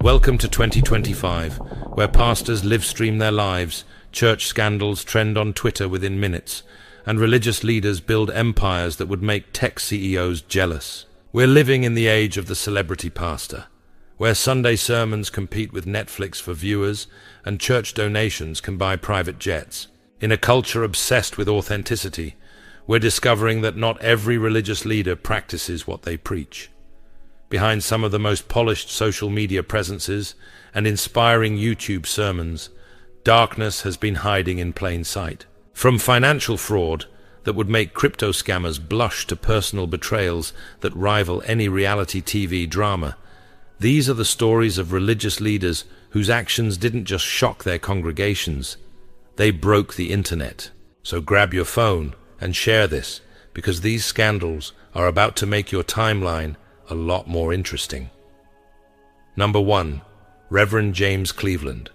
Welcome to 2025, where pastors live stream their lives, church scandals trend on Twitter within minutes, and religious leaders build empires that would make tech CEOs jealous. We're living in the age of the celebrity pastor, where Sunday sermons compete with Netflix for viewers and church donations can buy private jets. In a culture obsessed with authenticity, we're discovering that not every religious leader practices what they preach. Behind some of the most polished social media presences and inspiring YouTube sermons, darkness has been hiding in plain sight. From financial fraud that would make crypto scammers blush to personal betrayals that rival any reality TV drama, these are the stories of religious leaders whose actions didn't just shock their congregations, they broke the internet. So grab your phone and share this, because these scandals are about to make your timeline a lot more interesting. Number 1. Reverend James Cleveland.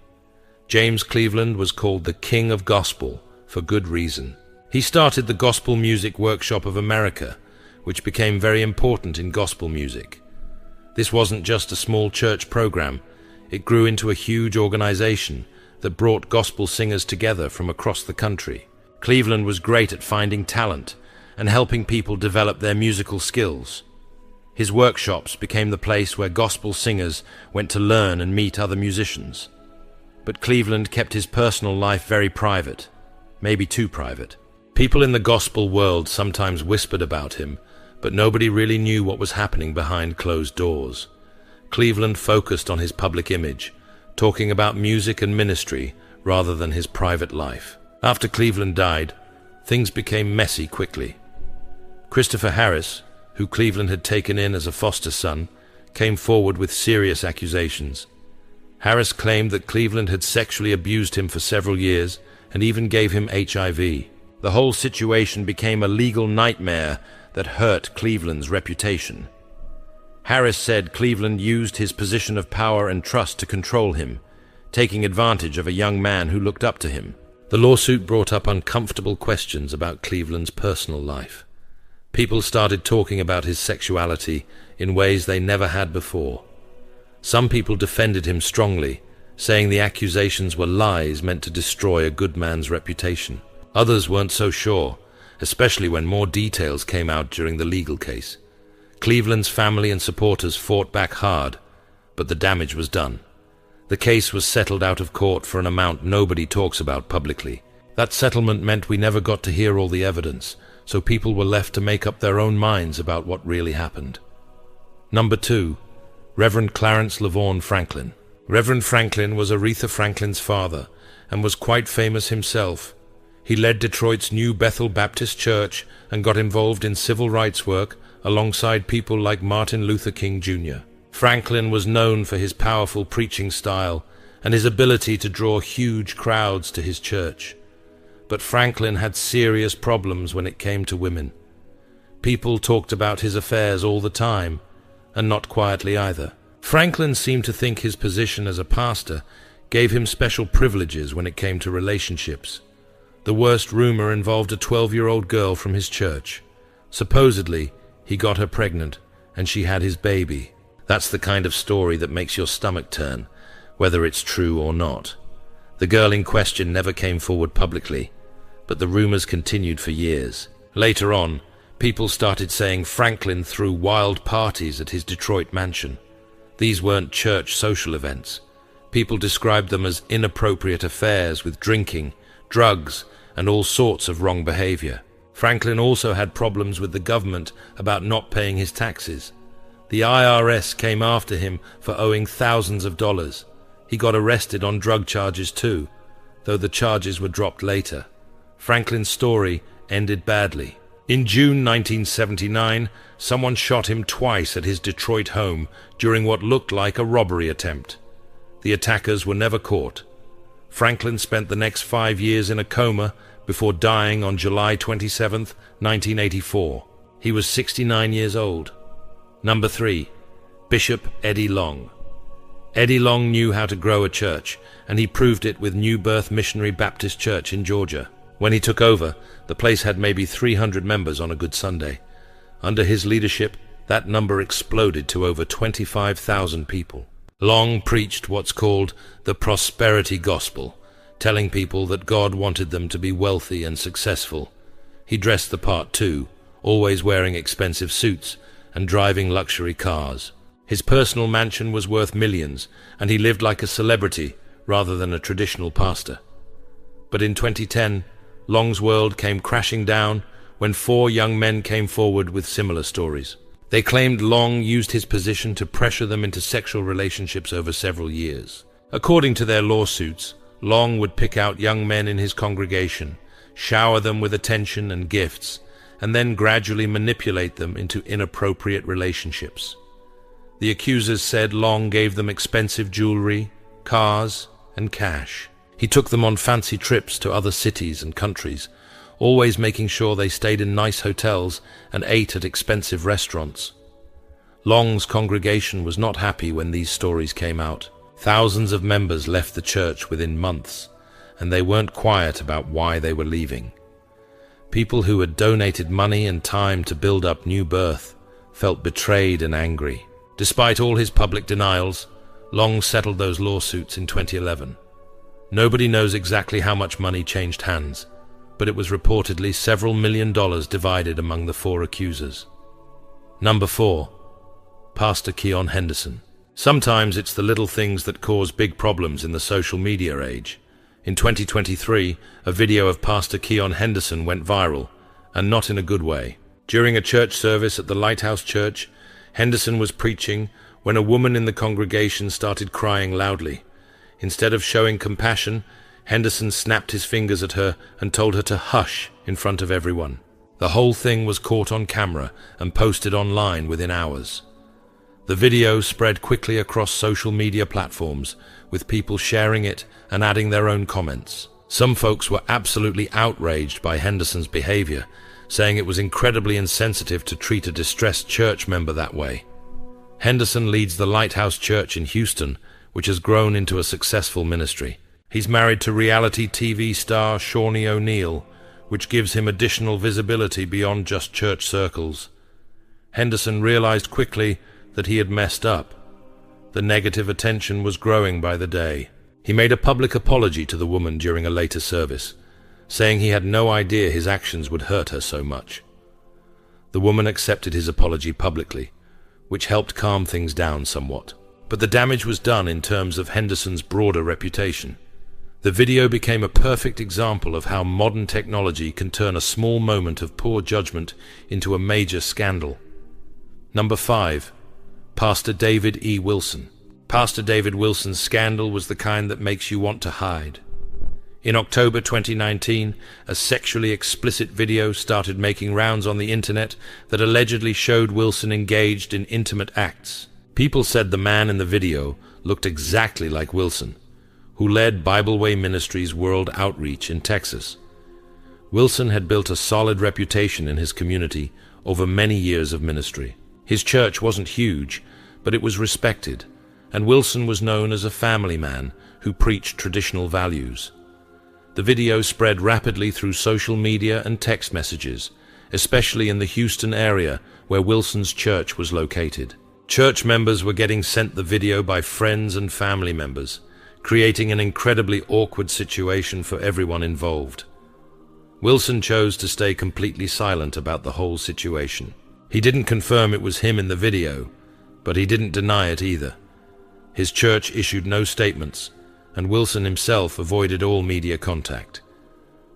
James Cleveland was called the King of Gospel for good reason. He started the Gospel Music Workshop of America, which became very important in gospel music. This wasn't just a small church program, it grew into a huge organization that brought gospel singers together from across the country. Cleveland was great at finding talent and helping people develop their musical skills. His workshops became the place where gospel singers went to learn and meet other musicians. But Cleveland kept his personal life very private, maybe too private. People in the gospel world sometimes whispered about him, but nobody really knew what was happening behind closed doors. Cleveland focused on his public image, talking about music and ministry rather than his private life. After Cleveland died, things became messy quickly. Christopher Harris, who Cleveland had taken in as a foster son, came forward with serious accusations. Harris claimed that Cleveland had sexually abused him for several years and even gave him HIV. The whole situation became a legal nightmare that hurt Cleveland's reputation. Harris said Cleveland used his position of power and trust to control him, taking advantage of a young man who looked up to him. The lawsuit brought up uncomfortable questions about Cleveland's personal life. People started talking about his sexuality in ways they never had before. Some people defended him strongly, saying the accusations were lies meant to destroy a good man's reputation. Others weren't so sure, especially when more details came out during the legal case. Cleveland's family and supporters fought back hard, but the damage was done. The case was settled out of court for an amount nobody talks about publicly. That settlement meant we never got to hear all the evidence, so people were left to make up their own minds about what really happened. Number 2. Reverend Clarence LaVaughn Franklin. Reverend Franklin was Aretha Franklin's father and was quite famous himself. He led Detroit's New Bethel Baptist Church and got involved in civil rights work alongside people like Martin Luther King Jr. Franklin was known for his powerful preaching style and his ability to draw huge crowds to his church. But Franklin had serious problems when it came to women. People talked about his affairs all the time, and not quietly either. Franklin seemed to think his position as a pastor gave him special privileges when it came to relationships. The worst rumor involved a 12-year-old girl from his church. Supposedly, he got her pregnant, and she had his baby. That's the kind of story that makes your stomach turn, whether it's true or not. The girl in question never came forward publicly, but the rumors continued for years. Later on, people started saying Franklin threw wild parties at his Detroit mansion. These weren't church social events. People described them as inappropriate affairs with drinking, drugs, and all sorts of wrong behavior. Franklin also had problems with the government about not paying his taxes. The IRS came after him for owing thousands of dollars. He got arrested on drug charges too, though the charges were dropped later. Franklin's story ended badly. In June 1979, someone shot him twice at his Detroit home during what looked like a robbery attempt. The attackers were never caught. Franklin spent the next 5 years in a coma before dying on July 27, 1984. He was 69 years old. Number 3. Bishop Eddie Long. Eddie Long knew how to grow a church, and he proved it with New Birth Missionary Baptist Church in Georgia. When he took over, the place had maybe 300 members on a good Sunday. Under his leadership, that number exploded to over 25,000 people. Long preached what's called the prosperity gospel, telling people that God wanted them to be wealthy and successful. He dressed the part too, always wearing expensive suits and driving luxury cars. His personal mansion was worth millions, and he lived like a celebrity rather than a traditional pastor. But in 2010, Long's world came crashing down when 4 young men came forward with similar stories. They claimed Long used his position to pressure them into sexual relationships over several years. According to their lawsuits, Long would pick out young men in his congregation, shower them with attention and gifts, and then gradually manipulate them into inappropriate relationships. The accusers said Long gave them expensive jewelry, cars, and cash. He took them on fancy trips to other cities and countries, always making sure they stayed in nice hotels and ate at expensive restaurants. Long's congregation was not happy when these stories came out. Thousands of members left the church within months, and they weren't quiet about why they were leaving. People who had donated money and time to build up New Birth felt betrayed and angry. Despite all his public denials, Long settled those lawsuits in 2011. Nobody knows exactly how much money changed hands, but it was reportedly several $1 million divided among the 4 accusers. Number 4. Pastor Keon Henderson. Sometimes it's the little things that cause big problems in the social media age. In 2023, a video of Pastor Keon Henderson went viral, and not in a good way. During a church service at the Lighthouse Church, Henderson was preaching when a woman in the congregation started crying loudly. Instead of showing compassion, Henderson snapped his fingers at her and told her to hush in front of everyone. The whole thing was caught on camera and posted online within hours. The video spread quickly across social media platforms, with people sharing it and adding their own comments. Some folks were absolutely outraged by Henderson's behavior, saying it was incredibly insensitive to treat a distressed church member that way. Henderson leads the Lighthouse Church in Houston, which has grown into a successful ministry. He's married to reality TV star Shawnee O'Neal, which gives him additional visibility beyond just church circles. Henderson realized quickly that he had messed up. The negative attention was growing by the day. He made a public apology to the woman during a later service, saying he had no idea his actions would hurt her so much. The woman accepted his apology publicly, which helped calm things down somewhat. But the damage was done in terms of Henderson's broader reputation. The video became a perfect example of how modern technology can turn a small moment of poor judgment into a major scandal. Number 5. Pastor David E. Wilson. Pastor David Wilson's scandal was the kind that makes you want to hide. In October 2019, a sexually explicit video started making rounds on the internet that allegedly showed Wilson engaged in intimate acts. People said the man in the video looked exactly like Wilson, who led Bible Way Ministries World Outreach in Texas. Wilson had built a solid reputation in his community over many years of ministry. His church wasn't huge, but it was respected, and Wilson was known as a family man who preached traditional values. The video spread rapidly through social media and text messages, especially in the Houston area where Wilson's church was located. Church members were getting sent the video by friends and family members, creating an incredibly awkward situation for everyone involved. Wilson chose to stay completely silent about the whole situation. He didn't confirm it was him in the video, but he didn't deny it either. His church issued no statements, and Wilson himself avoided all media contact.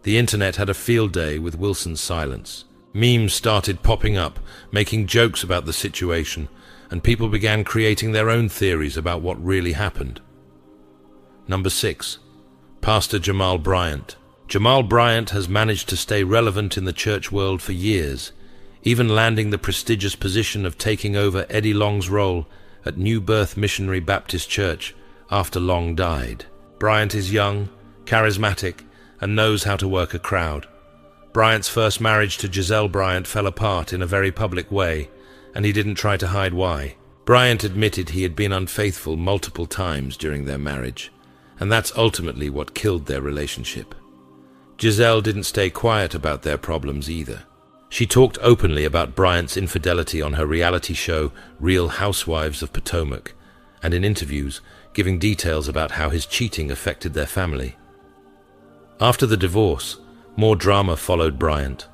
The internet had a field day with Wilson's silence. Memes started popping up, making jokes about the situation, and people began creating their own theories about what really happened. Number 6. Pastor Jamal Bryant. Jamal Bryant has managed to stay relevant in the church world for years, even landing the prestigious position of taking over Eddie Long's role at New Birth Missionary Baptist Church after Long died. Bryant is young, charismatic, and knows how to work a crowd. Bryant's first marriage to Giselle Bryant fell apart in a very public way, and he didn't try to hide why. Bryant admitted he had been unfaithful multiple times during their marriage, and that's ultimately what killed their relationship. Giselle didn't stay quiet about their problems either. She talked openly about Bryant's infidelity on her reality show Real Housewives of Potomac, and in interviews, giving details about how his cheating affected their family. After the divorce, more drama followed Bryant.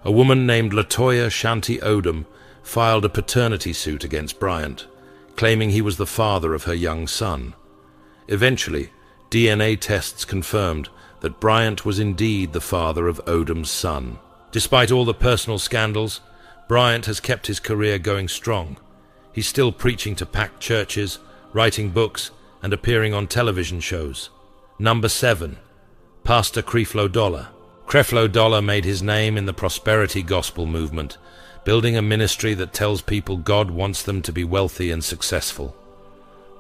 A woman named LaToya Shanti Odom filed a paternity suit against Bryant, claiming he was the father of her young son. Eventually, DNA tests confirmed that Bryant was indeed the father of Odom's son. Despite all the personal scandals, Bryant has kept his career going strong. He's still preaching to packed churches, writing books, and appearing on television shows. Number 7. Pastor Creflo Dollar. Creflo Dollar made his name in the prosperity gospel movement, building a ministry that tells people God wants them to be wealthy and successful.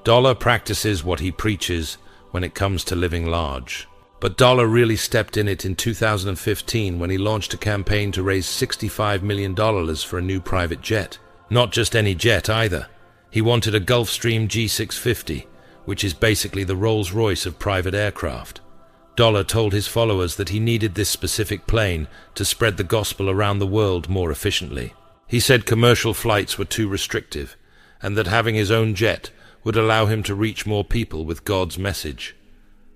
Dollar practices what he preaches when it comes to living large. But Dollar really stepped in it in 2015 when he launched a campaign to raise $65 million for a new private jet. Not just any jet either. He wanted a Gulfstream G650, which is basically the Rolls-Royce of private aircraft. Dollar told his followers that he needed this specific plane to spread the gospel around the world more efficiently. He said commercial flights were too restrictive, and that having his own jet would allow him to reach more people with God's message.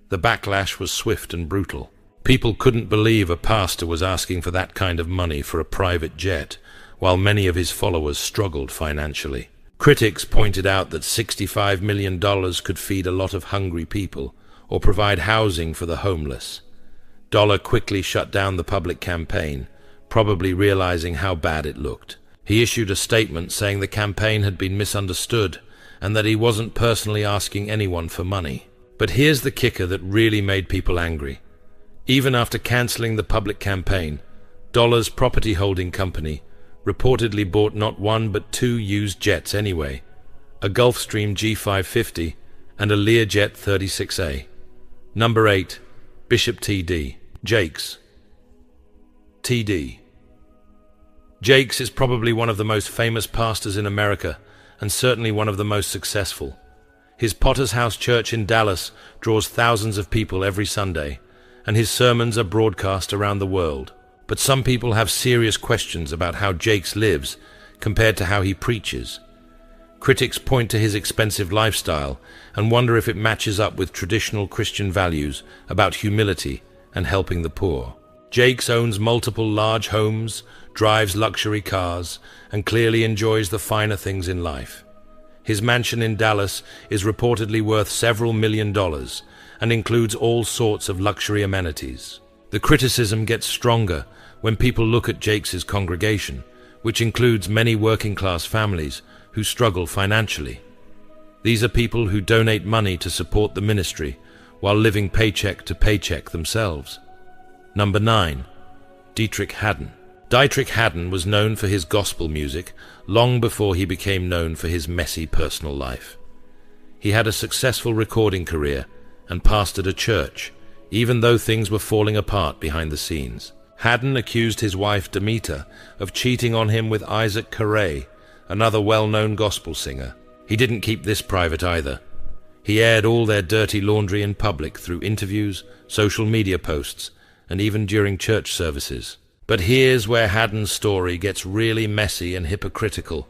The backlash was swift and brutal. People couldn't believe a pastor was asking for that kind of money for a private jet, while many of his followers struggled financially. Critics pointed out that $65 million could feed a lot of hungry people, or provide housing for the homeless. Dollar quickly shut down the public campaign, probably realizing how bad it looked. He issued a statement saying the campaign had been misunderstood and that he wasn't personally asking anyone for money. But here's the kicker that really made people angry. Even after canceling the public campaign, Dollar's property holding company reportedly bought not one but 2 used jets anyway, a Gulfstream G550 and a Learjet 36A. Number 8. Bishop T.D. Jakes. T.D. Jakes is probably one of the most famous pastors in America, and certainly one of the most successful. His Potter's House Church in Dallas draws thousands of people every Sunday, and his sermons are broadcast around the world. But some people have serious questions about how Jakes lives compared to how he preaches. Critics point to his expensive lifestyle and wonder if it matches up with traditional Christian values about humility and helping the poor. Jakes owns multiple large homes, drives luxury cars, and clearly enjoys the finer things in life. His mansion in Dallas is reportedly worth several $1 million and includes all sorts of luxury amenities. The criticism gets stronger when people look at Jakes' congregation, which includes many working-class families who struggle financially. These are people who donate money to support the ministry while living paycheck to paycheck themselves. Number 9. Dietrich Haddon. Dietrich Haddon was known for his gospel music long before he became known for his messy personal life. He had a successful recording career and pastored a church, even though things were falling apart behind the scenes. Haddon accused his wife Demeter of cheating on him with Isaac Carey, another well-known gospel singer. He didn't keep this private either. He aired all their dirty laundry in public through interviews, social media posts, and even during church services. But here's where Haddon's story gets really messy and hypocritical.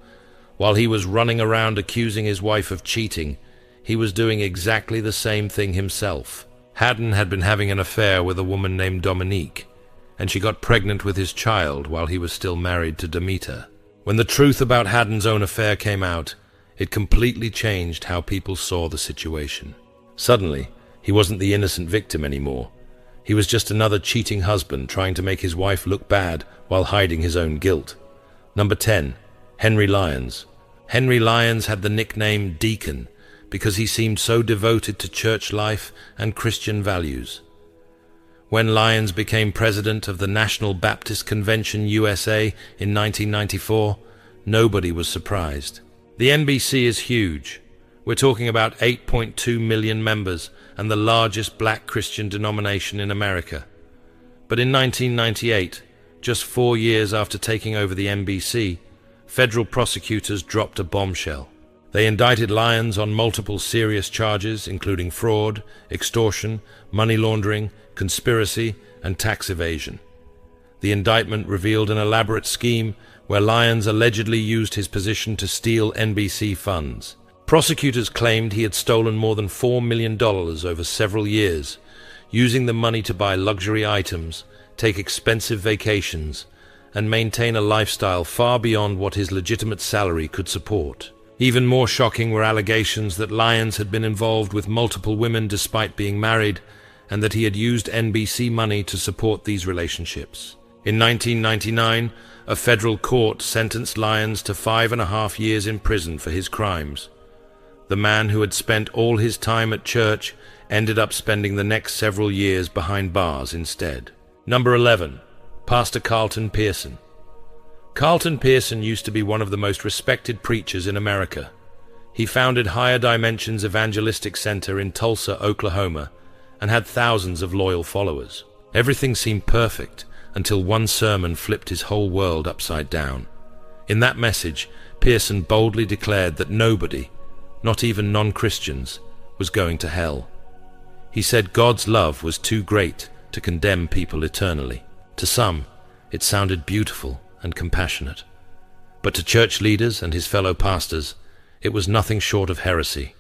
While he was running around accusing his wife of cheating, he was doing exactly the same thing himself. Haddon had been having an affair with a woman named Dominique, and she got pregnant with his child while he was still married to Demeter. When the truth about Haddon's own affair came out, it completely changed how people saw the situation. Suddenly, he wasn't the innocent victim anymore. He was just another cheating husband trying to make his wife look bad while hiding his own guilt. Number 10. Henry Lyons. Henry Lyons had the nickname Deacon because he seemed so devoted to church life and Christian values. When Lyons became president of the National Baptist Convention USA in 1994, nobody was surprised. The NBC is huge. We're talking about 8.2 million members and the largest black Christian denomination in America. But in 1998, just 4 years after taking over the NBC, federal prosecutors dropped a bombshell. They indicted Lyons on multiple serious charges, including fraud, extortion, money laundering, conspiracy, and tax evasion. The indictment revealed an elaborate scheme where Lyons allegedly used his position to steal NBC funds. Prosecutors claimed he had stolen more than $4 million over several years, using the money to buy luxury items, take expensive vacations, and maintain a lifestyle far beyond what his legitimate salary could support. Even more shocking were allegations that Lyons had been involved with multiple women despite being married, and that he had used NBC money to support these relationships. In 1999, a federal court sentenced Lyons to 5.5 years in prison for his crimes. The man who had spent all his time at church ended up spending the next several years behind bars instead. Number 11. Pastor Carlton Pearson. Carlton Pearson used to be one of the most respected preachers in America. He founded Higher Dimensions Evangelistic Center in Tulsa, Oklahoma, and had thousands of loyal followers. Everything seemed perfect until one sermon flipped his whole world upside down. In that message, Pearson boldly declared that nobody, not even non-Christians, was going to hell. He said God's love was too great to condemn people eternally. To some, it sounded beautiful and compassionate. But to church leaders and his fellow pastors, it was nothing short of heresy.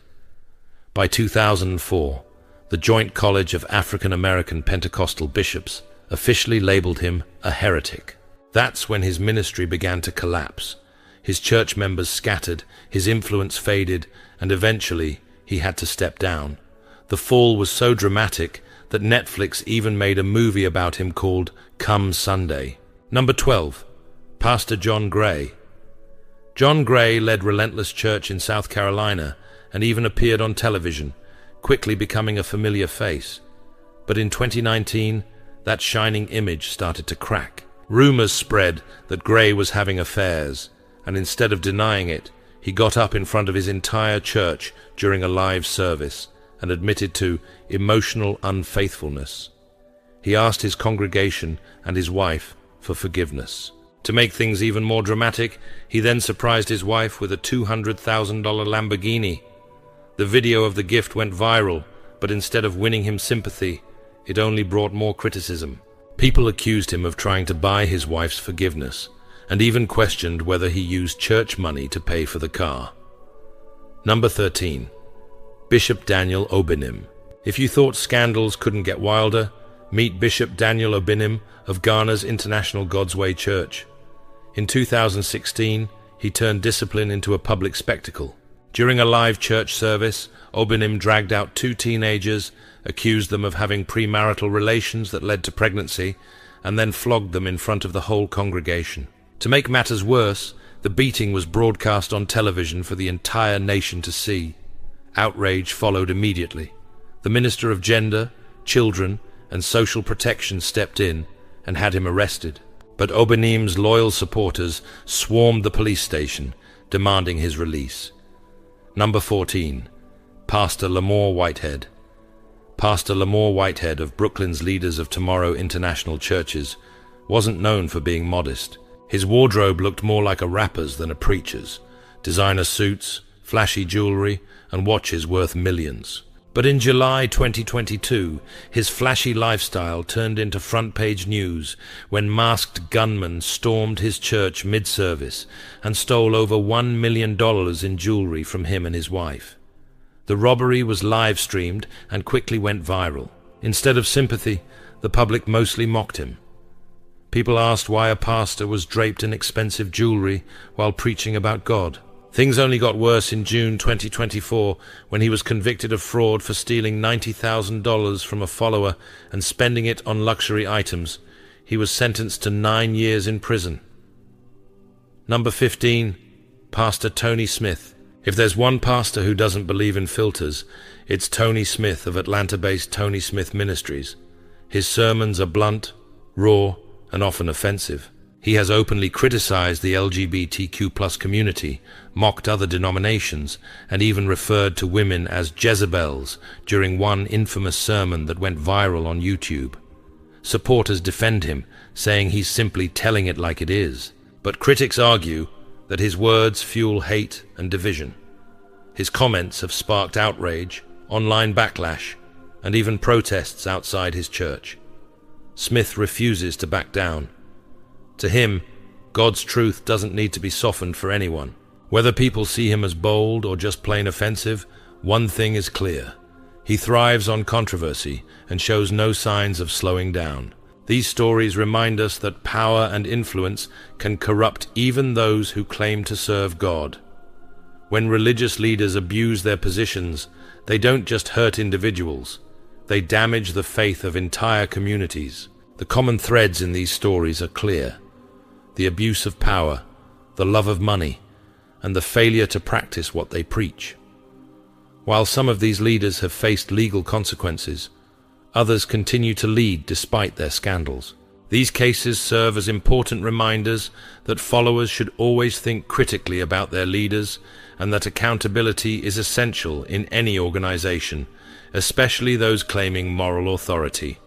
By 2004, the Joint College of African American Pentecostal Bishops officially labeled him a heretic. That's when his ministry began to collapse. His church members scattered, his influence faded, and eventually he had to step down. The fall was so dramatic that Netflix even made a movie about him called Come Sunday. Number 12. Pastor John Gray. John Gray led Relentless Church in South Carolina and even appeared on television, quickly becoming a familiar face. But in 2019, that shining image started to crack. Rumors spread that Gray was having affairs, and instead of denying it, he got up in front of his entire church during a live service and admitted to emotional unfaithfulness. He asked his congregation and his wife for forgiveness. To make things even more dramatic, he then surprised his wife with a $200,000 Lamborghini. The video of the gift went viral, but instead of winning him sympathy, it only brought more criticism. People accused him of trying to buy his wife's forgiveness, and even questioned whether he used church money to pay for the car. Number 13. Bishop Daniel Obinim. If you thought scandals couldn't get wilder, meet Bishop Daniel Obinim of Ghana's International God's Way Church. In 2016, he turned discipline into a public spectacle. During a live church service, Obinim dragged out 2 teenagers, accused them of having premarital relations that led to pregnancy, and then flogged them in front of the whole congregation. To make matters worse, the beating was broadcast on television for the entire nation to see. Outrage followed immediately. The Minister of Gender, Children, and Social Protection stepped in and had him arrested. But Obinim's loyal supporters swarmed the police station, demanding his release. Number 14. Pastor Lamore Whitehead. Pastor Lamore Whitehead of Brooklyn's Leaders of Tomorrow International Churches wasn't known for being modest. His wardrobe looked more like a rapper's than a preacher's. Designer suits, flashy jewelry, and watches worth millions. But in July 2022, his flashy lifestyle turned into front-page news when masked gunmen stormed his church mid-service and stole over $1 million in jewelry from him and his wife. The robbery was live-streamed and quickly went viral. Instead of sympathy, the public mostly mocked him. People asked why a pastor was draped in expensive jewelry while preaching about God. Things only got worse in June 2024 when he was convicted of fraud for stealing $90,000 from a follower and spending it on luxury items. He was sentenced to 9 years in prison. Number 15. Pastor Tony Smith. If there's one pastor who doesn't believe in filters, it's Tony Smith of Atlanta-based Tony Smith Ministries. His sermons are blunt, raw, and often offensive. He has openly criticized the LGBTQ+ community, mocked other denominations, and even referred to women as Jezebels during one infamous sermon that went viral on YouTube. Supporters defend him, saying he's simply telling it like it is. But critics argue that his words fuel hate and division. His comments have sparked outrage, online backlash, and even protests outside his church. Smith refuses to back down. To him, God's truth doesn't need to be softened for anyone. Whether people see him as bold or just plain offensive, one thing is clear. He thrives on controversy and shows no signs of slowing down. These stories remind us that power and influence can corrupt even those who claim to serve God. When religious leaders abuse their positions, they don't just hurt individuals, they damage the faith of entire communities. The common threads in these stories are clear: the abuse of power, the love of money, and the failure to practice what they preach. While some of these leaders have faced legal consequences, others continue to lead despite their scandals. These cases serve as important reminders that followers should always think critically about their leaders and that accountability is essential in any organization, especially those claiming moral authority.